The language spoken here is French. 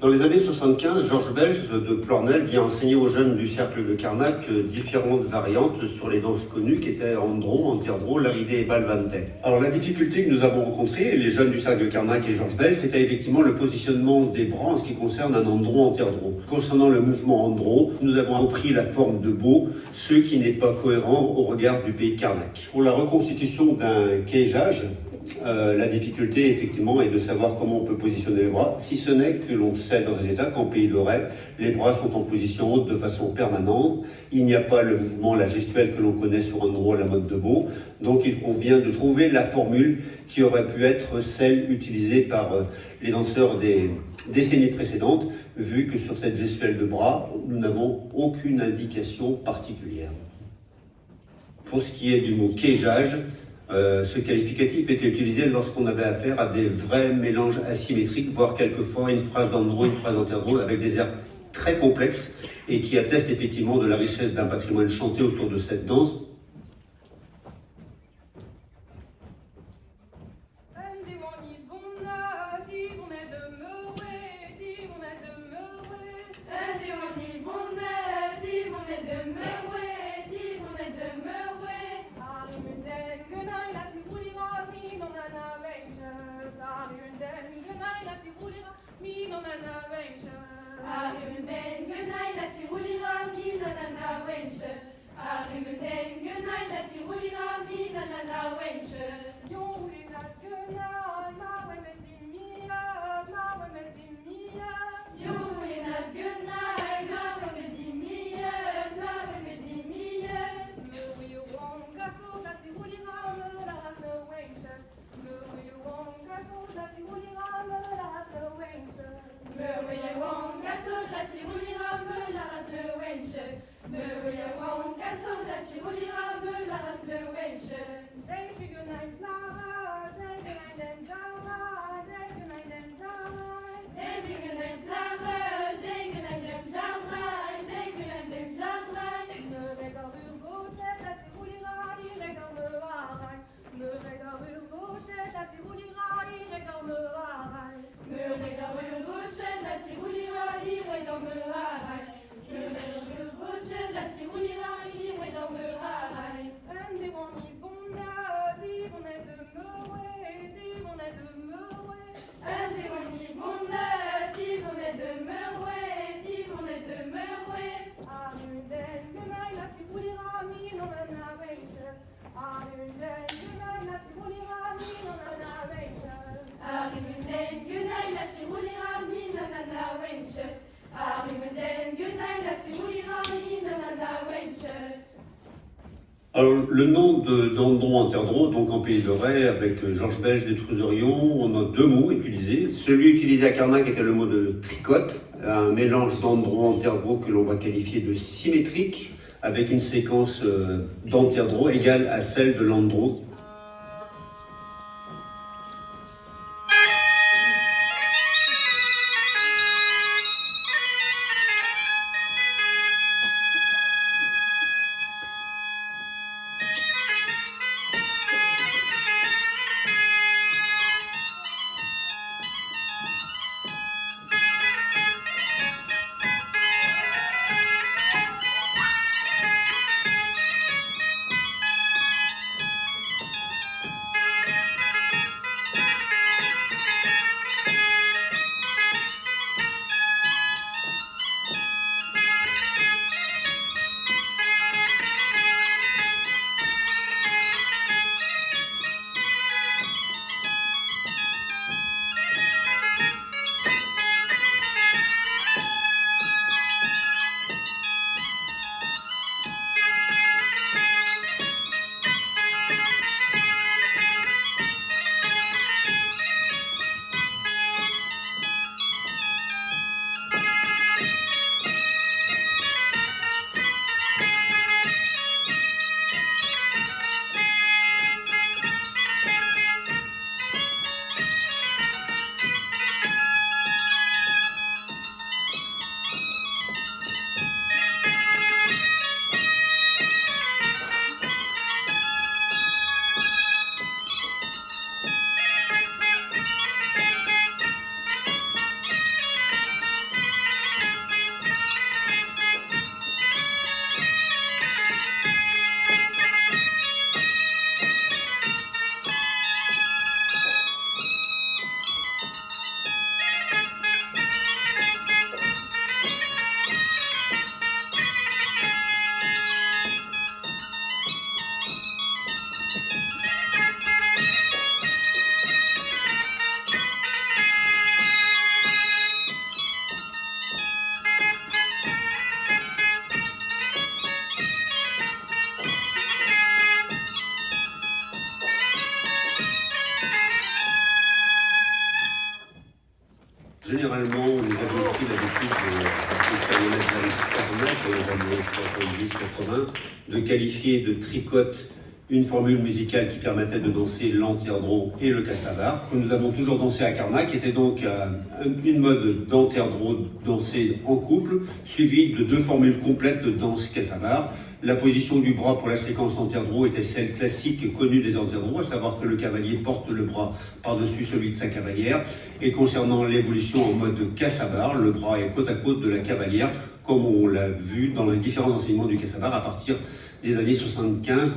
Dans les années 75, Georges Belz de Plornel vient enseigner aux jeunes du cercle de Carnac différentes variantes sur les danses connues qui étaient Andro, Antirdro, Laridé et Balvante. Alors la difficulté que nous avons rencontrée, les jeunes du cercle de Carnac et Georges Belz, c'était effectivement le positionnement des bras en ce qui concerne un Andro, Antirdro. Concernant le mouvement Andro, nous avons repris la forme de Beau, ce qui n'est pas cohérent au regard du pays de Carnac. Pour la reconstitution d'un quégeage, la difficulté, effectivement, est de savoir comment on peut positionner les bras, si ce n'est que l'on sait dans un état qu'en Pays de Ré, les bras sont en position haute de façon permanente. Il n'y a pas le mouvement, la gestuelle que l'on connaît sur Andro à la mode de Beau. Donc il convient de trouver la formule qui aurait pu être celle utilisée par les danseurs des décennies précédentes, vu que sur cette gestuelle de bras, nous n'avons aucune indication particulière. Pour ce qui est du mot quégeage, ce qualificatif était utilisé lorsqu'on avait affaire à des vrais mélanges asymétriques, voire quelquefois une phrase d'Andro, une phrase d'Antirdro, avec des airs très complexes et qui attestent effectivement de la richesse d'un patrimoine chanté autour de cette danse. Alors, le nom d'Andro Antirdro, donc en Pays de Ré, avec Georges Belz et Trouserion, on a deux mots utilisés. Celui utilisé à Carnac était le mot de tricote, un mélange d'Andro Antirdro que l'on va qualifier de symétrique, avec une séquence d'Antirdro égale à celle de l'Andro. 70-80, de qualifier de tricote une formule musicale qui permettait de danser l'anterdro et le cassabar, que nous avons toujours dansé à Carnac, qui était donc une mode d'anterdro dansée en couple, suivie de 2 formules complètes de danse cassabar. La position du bras pour la séquence anterdro était celle classique connue des anterdro, à savoir que le cavalier porte le bras par-dessus celui de sa cavalière. Et concernant l'évolution en mode cassabar, le bras est côte à côte de la cavalière, comme on l'a vu dans les différents enseignements du cassabar à partir des années 75